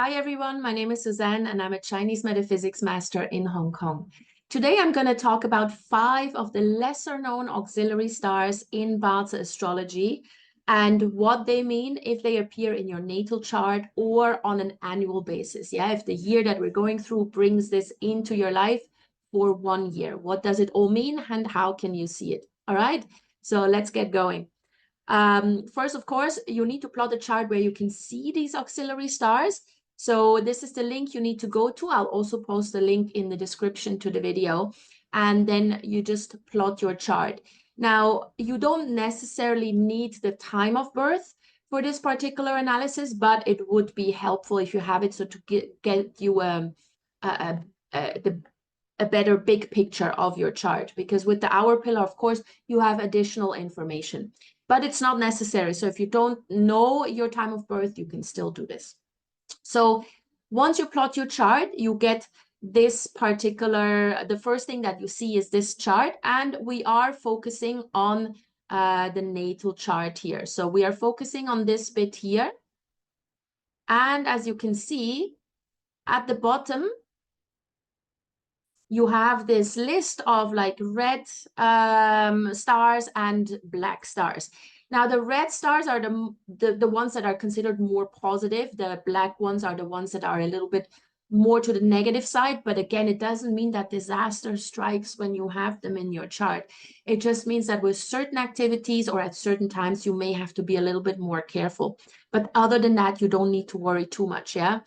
Hi everyone, my name is Suzanne and I'm a Chinese metaphysics master in Hong Kong. Today I'm going to talk about 5 of the lesser known auxiliary stars in Bazi astrology and what they mean if they appear in your natal chart or on an annual basis. Yeah, if the year that we're going through brings this into your life for 1 year, what does it all mean and how can you see it? All right, so let's get going. First, of course, you need to plot a chart where you can see these auxiliary stars. So this is the link you need to go to. I'll also post the link in the description to the video. And then you just plot your chart. Now, you don't necessarily need the time of birth for this particular analysis, but it would be helpful if you have it, so to get you a better big picture of your chart. Because with the hour pillar, of course, you have additional information. But it's not necessary. So if you don't know your time of birth, you can still do this. So once you plot your chart, you get this particular, the first thing that you see is this chart, and we are focusing on the natal chart here. So we are focusing on this bit here. And as you can see, at the bottom, you have this list of like red stars and black stars. Now, the red stars are the ones that are considered more positive. The black ones are the ones that are a little bit more to the negative side. But again, it doesn't mean that disaster strikes when you have them in your chart. It just means that with certain activities or at certain times, you may have to be a little bit more careful. But other than that, you don't need to worry too much, yeah?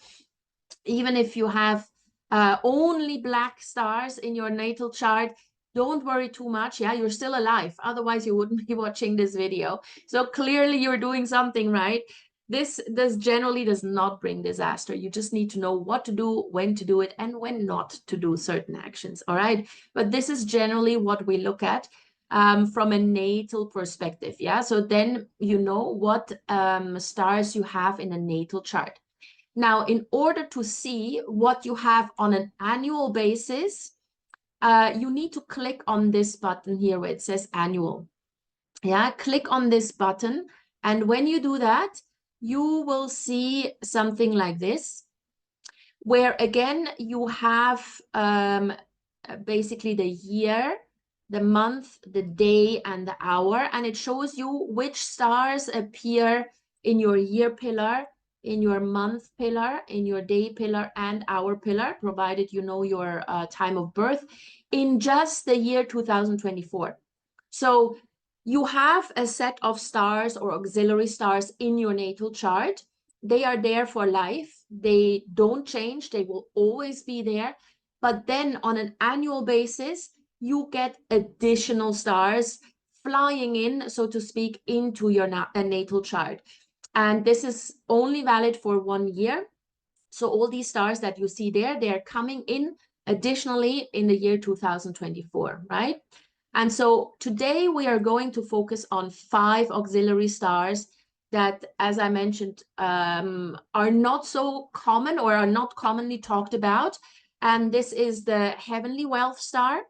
Even if you have only black stars in your natal chart, don't worry too much. Yeah, you're still alive. Otherwise, you wouldn't be watching this video. So clearly you're doing something right. This generally does not bring disaster. You just need to know what to do, when to do it, and when not to do certain actions. All right. But this is generally what we look at from a natal perspective. Yeah. So then you know what stars you have in a natal chart. Now, in order to see what you have on an annual basis, you need to click on this button here where it says annual. Yeah, click on this button. And when you do that, you will see something like this, where again, you have basically the year, the month, the day, and the hour. And it shows you which stars appear in your year pillar, in your month pillar, in your day pillar, and hour pillar, provided you know your time of birth, in just the year 2024. So you have a set of stars or auxiliary stars in your natal chart. They are there for life. They don't change. They will always be there. But then on an annual basis, you get additional stars flying in, so to speak, into your natal chart. And this is only valid for 1 year. So all these stars that you see there, they're coming in additionally in the year 2024, right? And so today we are going to focus on 5 auxiliary stars that, as I mentioned, are not so common or are not commonly talked about. And this is the Heavenly Wealth Star,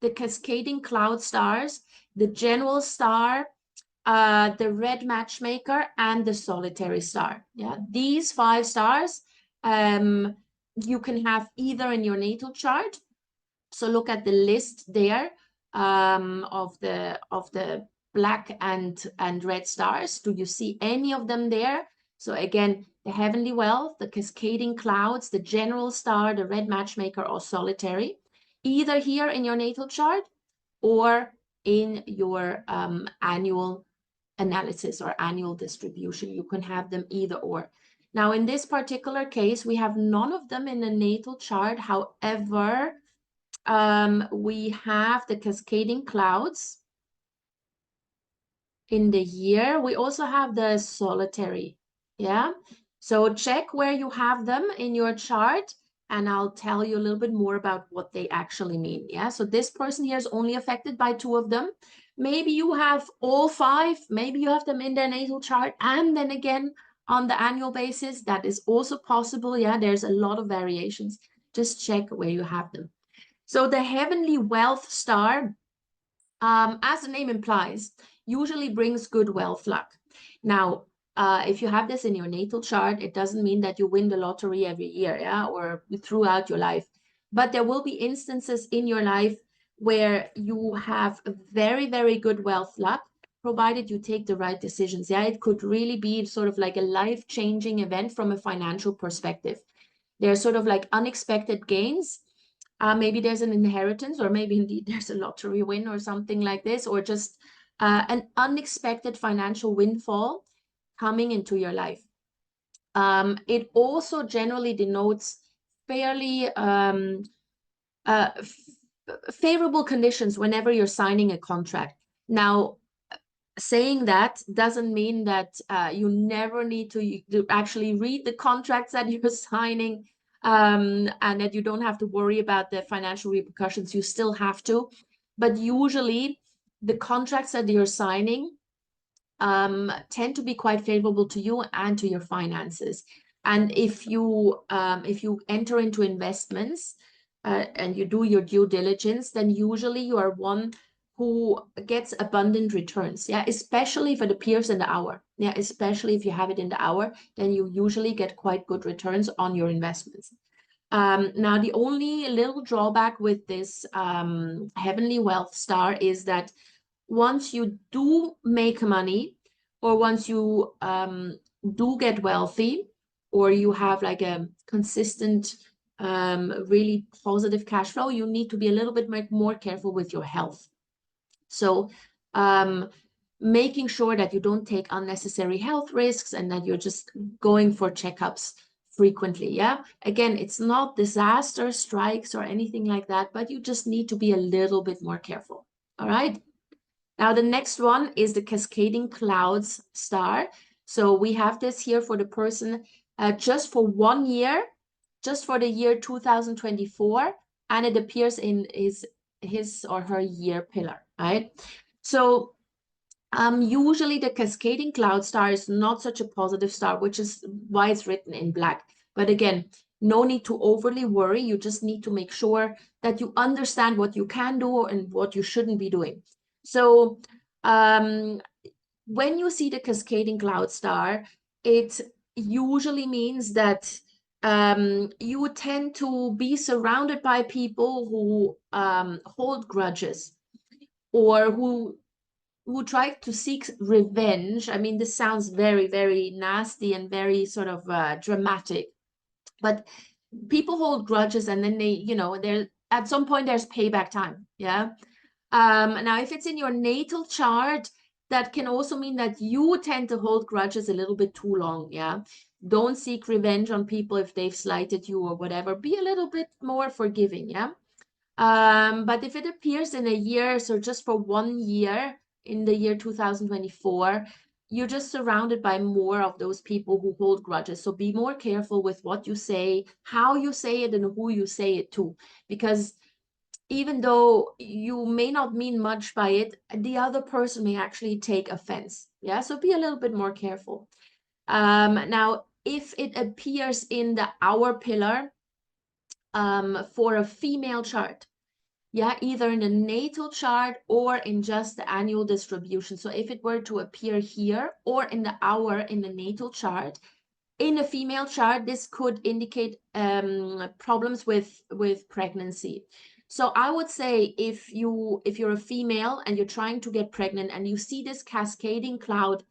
the Cascading Clouds Stars, the General Star, the Red Matchmaker, and the Solitary Star. Yeah, these 5 stars you can have either in your natal chart. So look at the list there of the black and red stars. Do you see any of them there? So again, the Heavenly Wealth, the Cascading Clouds, the General Star, the Red Matchmaker, or Solitary, either here in your natal chart or in your annual analysis or annual distribution. You can have them either or. Now, in this particular case, we have none of them in the natal chart. However, we have the Cascading Clouds in the year. We also have the Solitary. Yeah. So check where you have them in your chart, and I'll tell you a little bit more about what they actually mean. Yeah. So this person here is only affected by 2 of them. Maybe you have all 5. Maybe you have them in their natal chart, and then again on the annual basis. That is also possible. Yeah. There's a lot of variations. Just check where you have them. So the Heavenly Wealth Star, as the name implies, usually brings good wealth luck. Now, if you have this in your natal chart, it doesn't mean that you win the lottery every year, yeah, or throughout your life. But there will be instances in your life where you have a very, very good wealth luck, provided you take the right decisions. Yeah, it could really be sort of like a life-changing event from a financial perspective. They're sort of like unexpected gains. Maybe there's an inheritance, or maybe indeed there's a lottery win or something like this, or just an unexpected financial windfall coming into your life. It also generally denotes fairly favorable conditions whenever you're signing a contract. Now, saying that doesn't mean that you never need to actually read the contracts that you're signing, and that you don't have to worry about the financial repercussions. You still have to, but usually the contracts that you're signing tend to be quite favorable to you and to your finances. And if you enter into investments and you do your due diligence, then usually you are one who gets abundant returns. Yeah, especially if it appears in the hour. Yeah, especially if you have it in the hour, then you usually get quite good returns on your investments. Now, the only little drawback with this Heavenly Wealth Star is that once you do make money, or once you do get wealthy, or you have like a consistent, really positive cash flow, you need to be a little bit more careful with your health. So making sure that you don't take unnecessary health risks and that you're just going for checkups frequently. Yeah, again, it's not disaster strikes or anything like that, but you just need to be a little bit more careful. All right. Now, the next one is the Cascading Clouds Star. So we have this here for the person just for 1 year, just for the year 2024, and it appears in his or her year pillar, right? So usually the Cascading Cloud Star is not such a positive star, which is why it's written in black. But again, no need to overly worry. You just need to make sure that you understand what you can do and what you shouldn't be doing. So when you see the Cascading Cloud Star, it usually means that you tend to be surrounded by people who hold grudges, or who try to seek revenge. I mean, this sounds very, very nasty and very sort of dramatic, but people hold grudges, and then they, they're at some point there's payback time. Yeah. Now, if it's in your natal chart, that can also mean that you tend to hold grudges a little bit too long. Yeah. Don't seek revenge on people if they've slighted you or whatever. Be a little bit more forgiving. Yeah. But if it appears in a year, so just for 1 year in the year 2024, you're just surrounded by more of those people who hold grudges. So be more careful with what you say, how you say it, and who you say it to, because even though you may not mean much by it, the other person may actually take offense. Yeah, so be a little bit more careful. Now, if it appears in the hour pillar for a female chart, yeah, either in the natal chart or in just the annual distribution. So if it were to appear here or in the hour in the natal chart, in a female chart, this could indicate problems with pregnancy. So I would say if you're a female and you're trying to get pregnant and you see this cascading cloud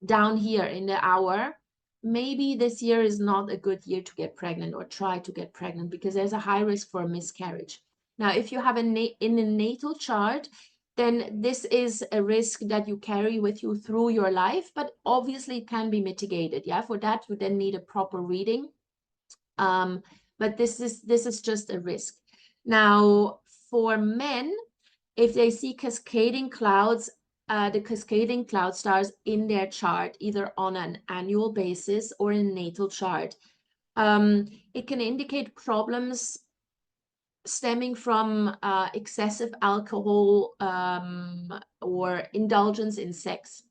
down here in the hour, maybe this year is not a good year to get pregnant or try to get pregnant, because there's a high risk for a miscarriage. Now, if you have in a natal chart, then this is a risk that you carry with you through your life, but obviously it can be mitigated. Yeah, for that you then need a proper reading. But this is just a risk. Now, for men, if they see cascading clouds, the cascading cloud stars in their chart, either on an annual basis or in a natal chart, it can indicate problems stemming from excessive alcohol or indulgence in sex.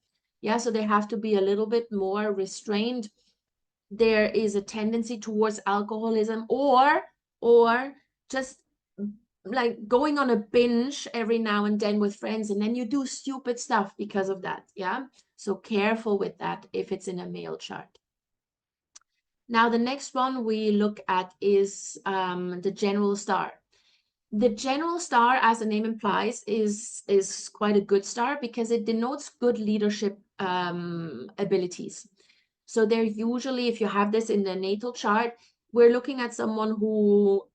Yeah, so they have to be a little bit more restrained. There is a tendency towards alcoholism, or just like going on a binge every now and then with friends, and then you do stupid stuff because of that. Yeah, so careful with that if it's in a male chart. Now the next one we look at is the general star. The general star, as the name implies, is quite a good star because it denotes good leadership abilities. So they're usually, if you have this in the natal chart, we're looking at someone who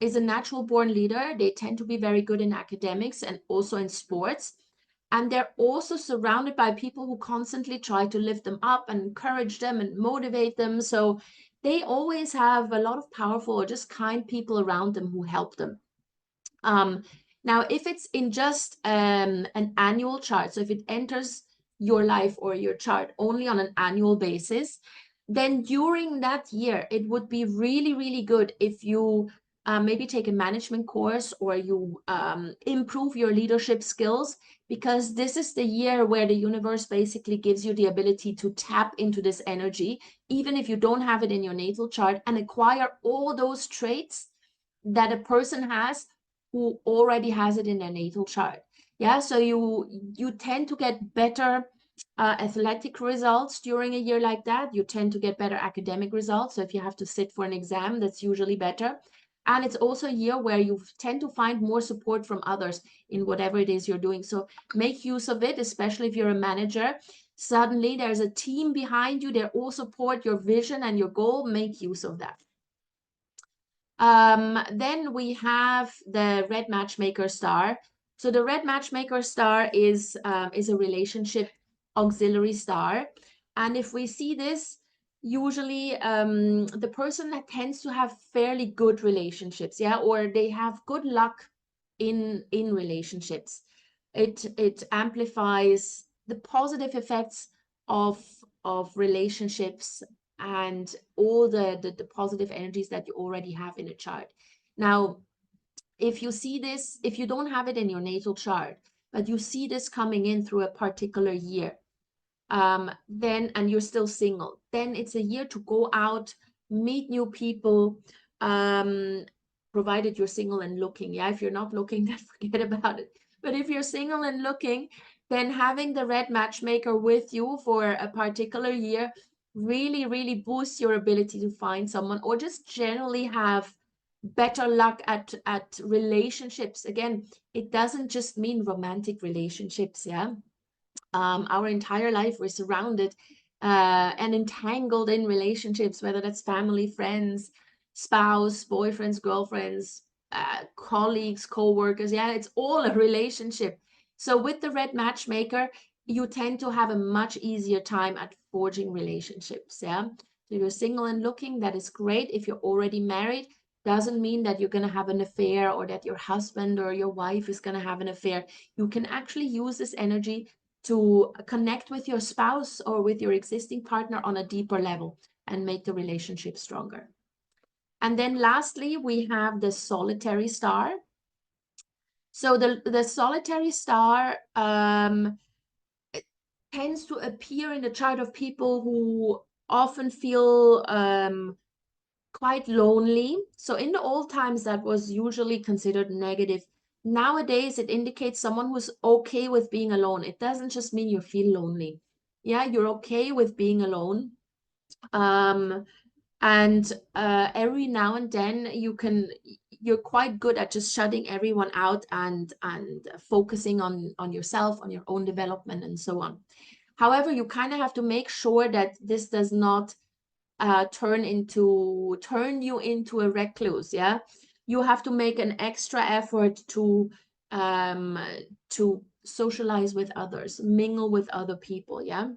is a natural born leader. They tend to be very good in academics and also in sports. And they're also surrounded by people who constantly try to lift them up and encourage them and motivate them. So they always have a lot of powerful or just kind people around them who help them. Now, if it's in just an annual chart, so if it enters your life or your chart only on an annual basis, then during that year, it would be really, really good if you maybe take a management course or you improve your leadership skills, because this is the year where the universe basically gives you the ability to tap into this energy, even if you don't have it in your natal chart, and acquire all those traits that a person has who already has it in their natal chart. Yeah, so you tend to get better athletic results during a year like that. You tend to get better academic results. So if you have to sit for an exam, that's usually better. And it's also a year where you tend to find more support from others in whatever it is you're doing. So make use of it, especially if you're a manager. Suddenly there's a team behind you. They all support your vision and your goal. Make use of that. Then we have the red matchmaker star. So the red matchmaker star is a relationship auxiliary star. And if we see this, usually the person that tends to have fairly good relationships, yeah, or they have good luck in relationships. It amplifies the positive effects of relationships and all the positive energies that you already have in a chart. Now, if you see this, if you don't have it in your natal chart, but you see this coming in through a particular year, then, and you're still single, then it's a year to go out, meet new people, provided you're single and looking. Yeah, if you're not looking, then forget about it. But if you're single and looking, then having the red matchmaker with you for a particular year really, really boosts your ability to find someone, or just generally have better luck at relationships. Again, it doesn't just mean romantic relationships. Yeah, our entire life we're surrounded and entangled in relationships, whether that's family, friends, spouse, boyfriends, girlfriends, colleagues, co-workers. Yeah, it's all a relationship. So with the red matchmaker, you tend to have a much easier time at forging relationships. Yeah, so if you're single and looking, that is great. If you're already married, doesn't mean that you're going to have an affair or that your husband or your wife is going to have an affair. You can actually use this energy to connect with your spouse or with your existing partner on a deeper level and make the relationship stronger. And then lastly, we have the solitary star. So the solitary star tends to appear in the chart of people who often feel quite lonely. So in the old times, that was usually considered negative. Nowadays, it indicates someone who's okay with being alone. It doesn't just mean you feel lonely. Yeah, you're okay with being alone. And every now and then you're quite good at just shutting everyone out and focusing on yourself, on your own development, and so on. However, you kind of have to make sure that this does not turn you into a recluse. Yeah, you have to make an extra effort to socialize with others, mingle with other people. Yeah,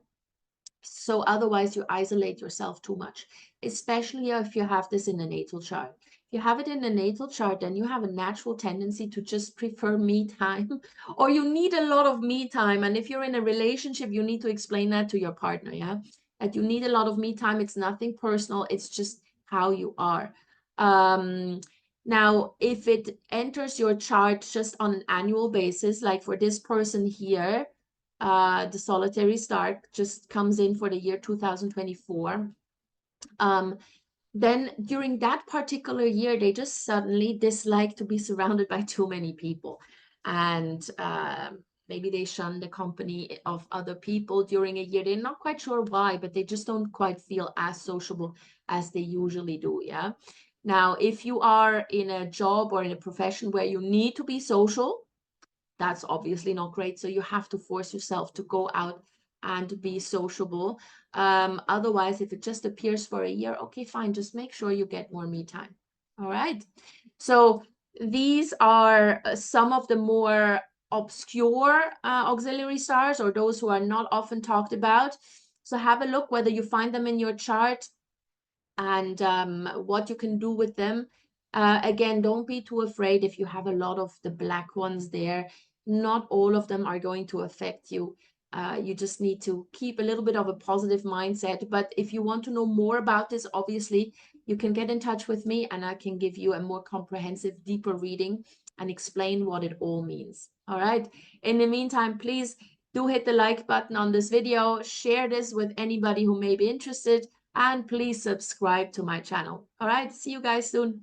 so otherwise you isolate yourself too much, especially if you have this in a natal chart. If you have it in a natal chart, then you have a natural tendency to just prefer me time, or you need a lot of me time. And if you're in a relationship, you need to explain that to your partner. Yeah, that you need a lot of me time. It's nothing personal, it's just how you are. Now, if it enters your chart just on an annual basis, like for this person here, the solitary star just comes in for the year 2024. then during that particular year, they just suddenly dislike to be surrounded by too many people. And maybe they shun the company of other people during a year. They're not quite sure why, but they just don't quite feel as sociable as they usually do. Yeah. Now, if you are in a job or in a profession where you need to be social, that's obviously not great. So you have to force yourself to go out and be sociable. Otherwise, if it just appears for a year, okay, fine, just make sure you get more me time. All right. So these are some of the more obscure auxiliary stars, or those who are not often talked about. So have a look whether you find them in your chart and what you can do with them. Again, don't be too afraid if you have a lot of the black ones there. Not all of them are going to affect you. You just need to keep a little bit of a positive mindset. But if you want to know more about this, obviously, you can get in touch with me and I can give you a more comprehensive, deeper reading and explain what it all means. All right. In the meantime, please do hit the like button on this video, share this with anybody who may be interested, and please subscribe to my channel. All right, see you guys soon.